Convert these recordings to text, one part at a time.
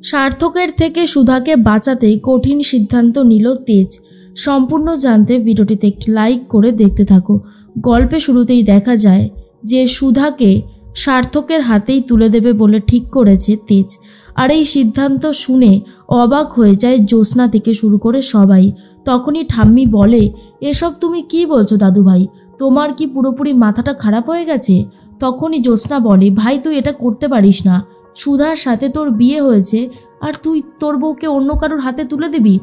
সার্থকের থেকে সুধাকে বাঁচাতে কঠিন সিদ্ধান্ত নিল তেজ। সম্পূর্ণ জানতে ভিডিওটিতে একটি লাইক করে দেখতে থাকো। গল্পে শুরুতেই দেখা যায় যে সুধাকে সার্থকের হাতেই তুলে দেবে বলে ঠিক করেছে তেজ। আর এই সিদ্ধান্ত শুনে অবাক হয়ে যায় জ্যোৎস্না থেকে শুরু করে সবাই। তখনই ঠাম্মি বলে, এসব তুমি কি বলছো দাদু ভাই, তোমার কি পুরোপুরি মাথাটা খারাপ হয়ে গেছে? তখনই জ্যোৎস্না বলে, ভাই তুই এটা করতে পারিস না। সুধার সাথে তোর বিয়ে হয়েছে আর তুই তোর বউকে অন্য কারোর হাতে তুলে দিবি?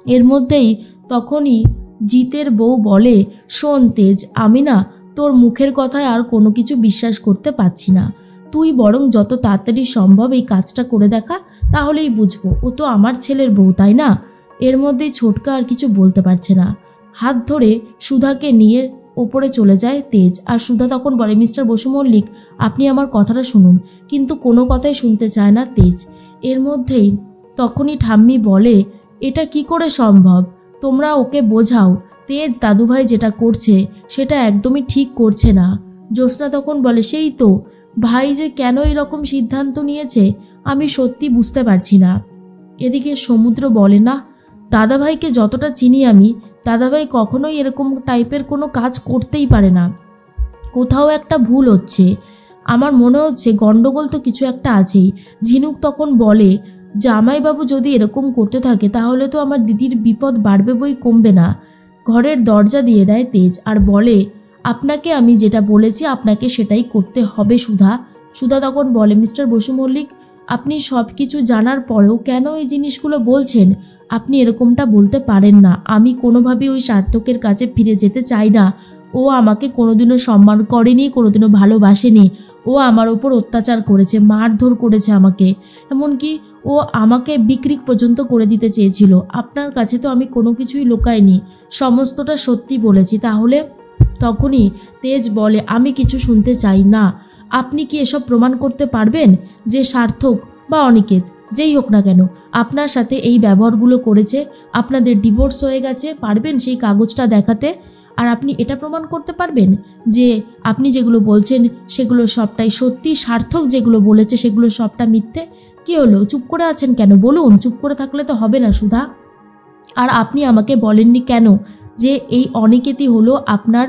এর মধ্যেই তখনই জিতের বউ বলে, শোন তেজ, আমি না তোর মুখের কথায় আর কোনো কিছু বিশ্বাস করতে পারছি না। তুই বরং যত তাড়াতাড়ি সম্ভব এই কাজটা করে দেখা, তাহলেই বুঝবো ও তো আমার ছেলের বউ, তাই না? এর মধ্যেই ছোটকা আর কিছু বলতে পারছে না। হাত ধরে সুধাকে নিয়ে ওপরে চলে যায় তেজ। আর সুধা তখন বলে, মিস্টার বসু মল্লিক, আপনি আমার কথাটা শুনুন। কিন্তু কোনো কথাই শুনতে চায় না তেজ। এর মধ্যেই তখনই ঠাম্মি বলে, এটা কি করে সম্ভব? তোমরা ওকে বোঝাও, তেজ দাদুভাই যেটা করছে সেটা একদমই ঠিক করছে না। জ্যোৎস্না তখন বলে, সেই তো ভাই যে কেন এরকম সিদ্ধান্ত নিয়েছে আমি সত্যি বুঝতে পারছি না। এদিকে সমুদ্র বলে, না দাদাভাইকে যতটা চিনি আমি, দাদাভাই কখনোই এরকম টাইপের কোনো কাজ করতেই পারে না। কোথাও একটা ভুল হচ্ছে, আমার মনে হচ্ছে গন্ডগোল তো কিছু একটা আছেই। ঝিনুক তখন বলে, জামাইবাবু যদি এরকম করতে থাকে তাহলে তো আমার দিদির বিপদ বাড়বে বই কমবে না। ঘরের দরজা দিয়ে দেয় তেজ আর বলে, আপনাকে আমি যেটা বলেছি আপনাকে সেটাই করতে হবে সুধা। সুধা তখন বলে, মিস্টার বসু মল্লিক, আপনি সব কিছু জানার পরেও কেন এই জিনিসগুলো বলছেন? আপনি এরকমটা বলতে পারেন না। আমি কোনোভাবেই ওই সার্থকের কাছে ফিরে যেতে চাই না। ও আমাকে কোনোদিনও সম্মান করেনি, কোনোদিনও ভালোবাসেনি। ও আমার ওপর অত্যাচার করেছে, মারধর করেছে আমাকে, এমনকি ও আমাকে বিক্রি পর্যন্ত করে দিতে চেয়েছিল। আপনার কাছে তো আমি কোনো কিছুই লুকাইনি, সমস্তটা সত্যি বলেছি। তাহলে? তখনই তেজ বলে, আমি কিছু শুনতে চাই না। আপনি কি এসব প্রমাণ করতে পারবেন যে সার্থক বা অনিকেত যেই হোক না কেন আপনার সাথে এই ব্যবহারগুলো করেছে, আপনাদের ডিভোর্স হয়ে গেছে? পারবেন সেই কাগজটা দেখাতে? আর আপনি এটা প্রমাণ করতে পারবেন যে আপনি যেগুলো বলছেন সেগুলো সবটাই সত্যি, সার্থক যেগুলো বলেছে সেগুলো সবটা মিথ্যে? কি হলো, চুপ করে আছেন কেন? বলুন। চুপ করে থাকলে তো হবে না সুধা। আর আপনি আমাকে বলেননি কেন যে এই অনিকেতই হলো আপনার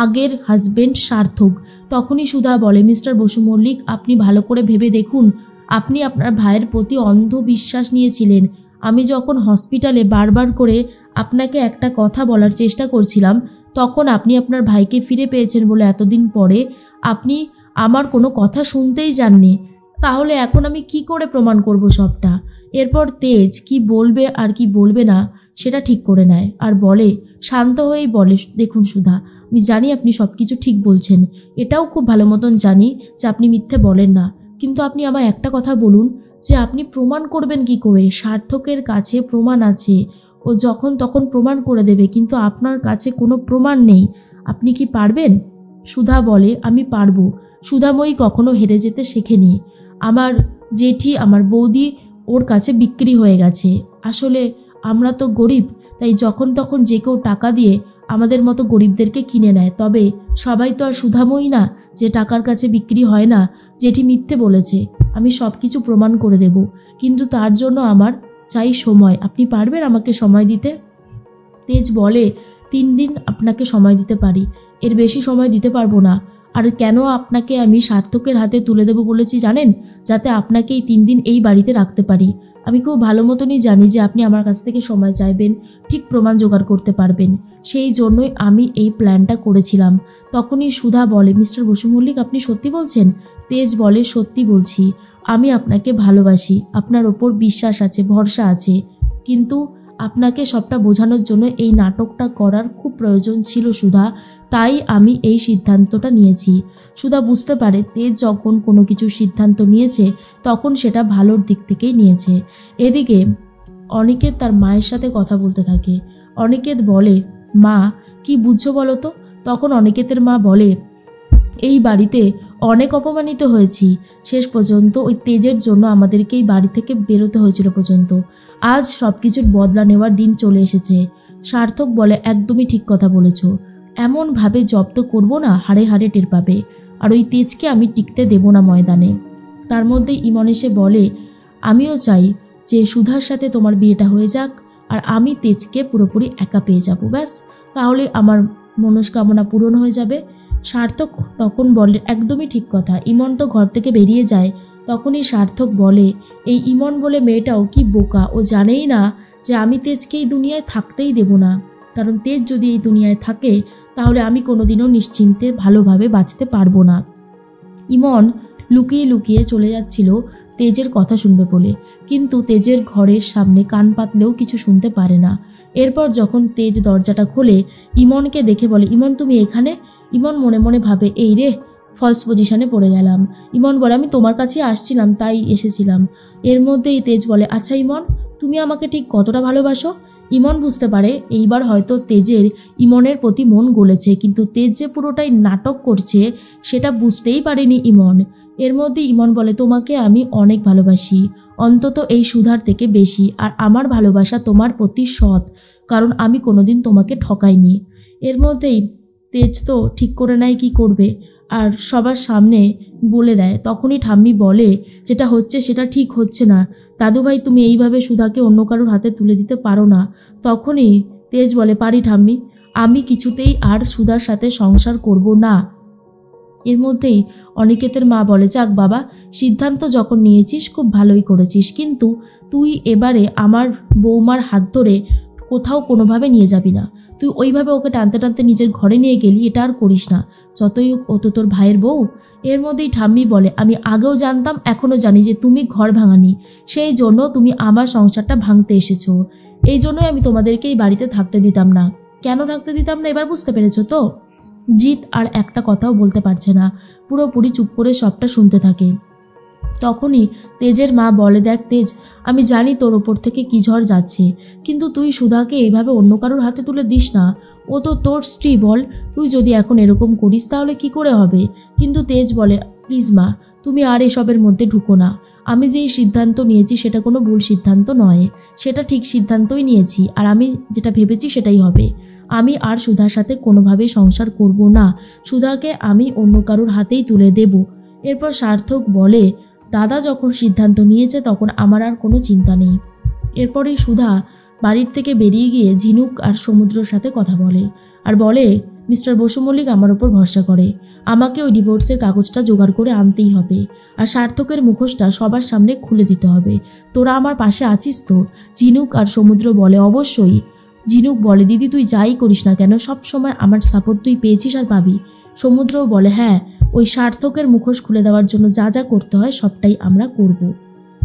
আগের হাজবেন্ড সার্থক? তখনই সুধা বলে, মিস্টার বসু মল্লিক, আপনি ভালো করে ভেবে দেখুন। আপনি আপনার ভাইয়ের প্রতি অন্ধবিশ্বাস নিয়েছিলেন। আমি যখন হসপিটালে বারবার করে আপনাকে একটা কথা বলার চেষ্টা করছিলাম, তখন আপনি আপনার ভাইকে ফিরে পেয়েছেন বলে এতদিন পরে আপনি আমার কোনো কথা শুনতেই যাননি। তাহলে এখন আমি কি করে প্রমাণ করব সবটা? এরপর তেজ কি বলবে আর কি বলবে না সেটা ঠিক করে নেয় আর বলে, শান্ত হয়েই বলে, দেখুন সুধা, আমি জানি আপনি সব কিছু ঠিক বলছেন, এটাও খুব ভালো মতন জানি যে আপনি মিথ্যে বলেন না। কিন্তু আপনি আমায় একটা কথা বলুন যে আপনি প্রমাণ করবেন কি করে? সার্থকের কাছে প্রমাণ আছে, ও যখন তখন প্রমাণ করে দেবে, কিন্তু আপনার কাছে কোনো প্রমাণ নেই। আপনি কি পারবেন? সুধা বলে, আমি পারবো। সুধাময়ী কখনো হেরে যেতে শেখেনি। আমার জেঠি, আমার বৌদি ওর কাছে বিক্রি হয়ে গেছে। আসলে আমরা তো গরিব, তাই যখন তখন যে কেউ টাকা দিয়ে আমাদের মতো গরিবদেরকে কিনে নেয়। তবে সবাই তো আর সুধাময়ী না যে টাকার কাছে বিক্রি হয় না। জেঠি মিথ্যে বলেছে, আমি সব কিছু প্রমাণ করে দেব, কিন্তু তার জন্য আমার চাই সময়। আপনি পারবেন আমাকে সময় দিতে? তেজ বলে, 3 দিন আপনাকে সময় দিতে পারি, এর বেশি সময় দিতে পারবো না। আর কেন আপনাকে আমি সার্থকের হাতে তুলে দেবো বলেছি জানেন? যাতে আপনাকে এই 3 দিন এই বাড়িতে রাখতে পারি। আমি খুব ভালো মতনই জানি যে আপনি আমার কাছ থেকে সময় চাইবেন, ঠিক প্রমাণ জোগাড় করতে পারবেন। সেই জন্যই আমি এই প্ল্যানটা করেছিলাম। তখনই সুধা বলে, মিস্টার বসু মল্লিক, আপনি সত্যি বলছেন? তেজ বলে, সত্যি বলছি। আমি আপনাকে ভালোবাসি, আপনার ওপর বিশ্বাস আছে, ভরসা আছে, কিন্তু আপনাকে সবটা বোঝানোর জন্য এই নাটকটা করার খুব প্রয়োজন ছিল সুধা, তাই আমি এই সিদ্ধান্তটা নিয়েছি। সুধা বুঝতে পারে তেজ যখন কোনো কিছু সিদ্ধান্ত নিয়েছে তখন সেটা ভালোর দিক থেকেই নিয়েছে। এদিকে অনিকেত তার মায়ের সাথে কথা বলতে থাকে। অনিকেত বলে, মা কি বুঝছো বলো তো? তখন অনিকেতের মা বলে, এই বাড়িতে অনেক অপমানিত হয়েছি, শেষ পর্যন্ত ওই তেজের জন্য আমাদেরকে এই বাড়ি থেকে বেরোতে হয়েছিল পর্যন্ত। আজ সব কিছুর বদলা নেওয়ার দিন চলে এসেছে। সার্থক বলে, একদমই ঠিক কথা বলেছ, এমনভাবে জব্দ করব না, হাড়ে হাড়ে টের পাবে। আর ওই তেজকে আমি টিকতে দেব না ময়দানে। তার মধ্যে ইমন এসে বলে, আমিও চাই যে সুধার সাথে তোমার বিয়েটা হয়ে যাক, আর আমি তেজকে পুরোপুরি একা পেয়ে যাব, ব্যাস তাহলে আমার মনস্কামনা পূরণ হয়ে যাবে। সার্থক তখন বলে, একদমই ঠিক কথা। ইমন তো ঘর থেকে বেরিয়ে যায়। তখনই সার্থক বলে, এই ইমন বলে মেয়েটাও কি বোকা, ও জানেই না যে আমি তেজকে এই দুনিয়ায় থাকতেই দেব না। কারণ তেজ যদি এই দুনিয়ায় থাকে তাহলে আমি কোনোদিনও নিশ্চিন্তে ভালোভাবে বাঁচতে পারবো না। ইমন লুকিয়ে লুকিয়ে চলে যাচ্ছিল তেজের কথা শুনবে বলে, কিন্তু তেজের ঘরের সামনে কান পাতলেও কিছু শুনতে পারে না। এরপর যখন তেজ দরজাটা খোলে, ইমনকে দেখে বলে, ইমন তুমি এখানে? ইমন মনে মনে ভাবে, এই রে ফার্স্ট পজিশনে পড়ে গেলাম। ইমন বলে, আমি তোমার কাছে আসছিলাম, তাই এসেছিলাম। এর মধ্যেই তেজ বলে, আচ্ছা ইমন, তুমি আমাকে ঠিক কতটা ভালোবাসো? ইমন বুঝতে পারে এইবার হয়তো তেজের ইমনের প্রতি মন গলেছে, কিন্তু তেজ যে পুরোটাই নাটক করছে সেটা বুঝতেই পারেনি ইমন। এর মধ্যে ইমন বলে, তোমাকে আমি অনেক ভালোবাসি, অন্তত এই সুধার থেকে বেশি। আর আমার ভালোবাসা তোমার প্রতি সৎ, কারণ আমি কোনোদিন তোমাকে ঠকাইনি। এর মধ্যেই তেজ তো ঠিক করে নেয় কি করবে, আর সবার সামনে বলে দেয়। তখনই ঠাম্মি বলে, যেটা হচ্ছে সেটা ঠিক হচ্ছে না দাদুভাই, তুমি এইভাবে সুধাকে অন্য কারোর হাতে তুলে দিতে পারো না। তখনই তেজ বলে, পারি ঠাম্মি, আমি কিছুতেই আর সুধার সাথে সংসার করব না। এর মধ্যেই অনিকেতের মা বলে, যাক বাবা, সিদ্ধান্ত যখন নিয়েছিস খুব ভালোই করেছিস, কিন্তু তুই এবারে আমার বৌমার হাত ধরে কোথাও কোনোভাবে নিয়ে যাবি না। তুই ওইভাবে ওকে টানতে টানতে নিজের ঘরে নিয়ে গেলি, এটা আর করিস না, যতই ও তো তোর ভাইয়ের বউ। এর মধ্যেই ঠাম্মি বলে, আমি আগেও জানতাম, এখনও জানি যে তুমি ঘর ভাঙানি, সেই জন্য তুমি আমার সংসারটা ভাঙতে এসেছো। এই জন্যই আমি তোমাদেরকে এই বাড়িতে থাকতে দিতাম না। কেন থাকতে দিতাম না এবার বুঝতে পেরেছো তো? জিৎ আর একটা কথাও বলতে পারছে না, পুরোপুরি চুপ করে সবটা শুনতে থাকে। তখনই তেজের মা বলে, দেখ তেজ, আমি জানি তোর ওপর থেকে কি ঝড় যাচ্ছে, কিন্তু তুই সুধাকে এইভাবে অন্য কারোর হাতে তুলে দিস না। ও তো তোর স্ত্রী, বল, তুই যদি এখন এরকম করিস তাহলে কি করে হবে? কিন্তু তেজ বলে, প্লিজ মা, তুমি আর এসবের মধ্যে ঢুকো না। আমি যেই সিদ্ধান্ত নিয়েছি সেটা কোনো ভুল সিদ্ধান্ত নয়, সেটা ঠিক সিদ্ধান্তই নিয়েছি, আর আমি যেটা ভেবেছি সেটাই হবে। আমি আর সুধার সাথে কোনোভাবেই সংসার করব না, সুধাকে আমি অন্য কারোর হাতেই তুলে দেব। এরপর সার্থক বলে, দাদা যখন সিদ্ধান্ত নিয়েছে তখন আমার আর কোনো চিন্তা নেই। এরপরেই সুধা বাড়ির থেকে বেরিয়ে গিয়ে ঝিনুক আর সমুদ্রর সাথে কথা বলে, আর বলে, মিস্টার বসু মল্লিক আমার ওপর ভরসা করে, আমাকে ওই ডিভোর্সের কাগজটা জোগাড় করে আনতেই হবে, আর সার্থকের মুখোশটা সবার সামনে খুলে দিতে হবে। তোরা আমার পাশে আছিস তো? ঝিনুক আর সমুদ্র বলে, অবশ্যই। ঝিনুক বলে, দিদি তুই যাই করিস না কেন, সব সময় আমার সাপোর্ট তুই পেয়েছিস আর পাবি। সমুদ্রও বলে, হ্যাঁ, ওই সার্থকের মুখোশ খুলে দেওয়ার জন্য যা যা করতে হয় সবটাই আমরা করব।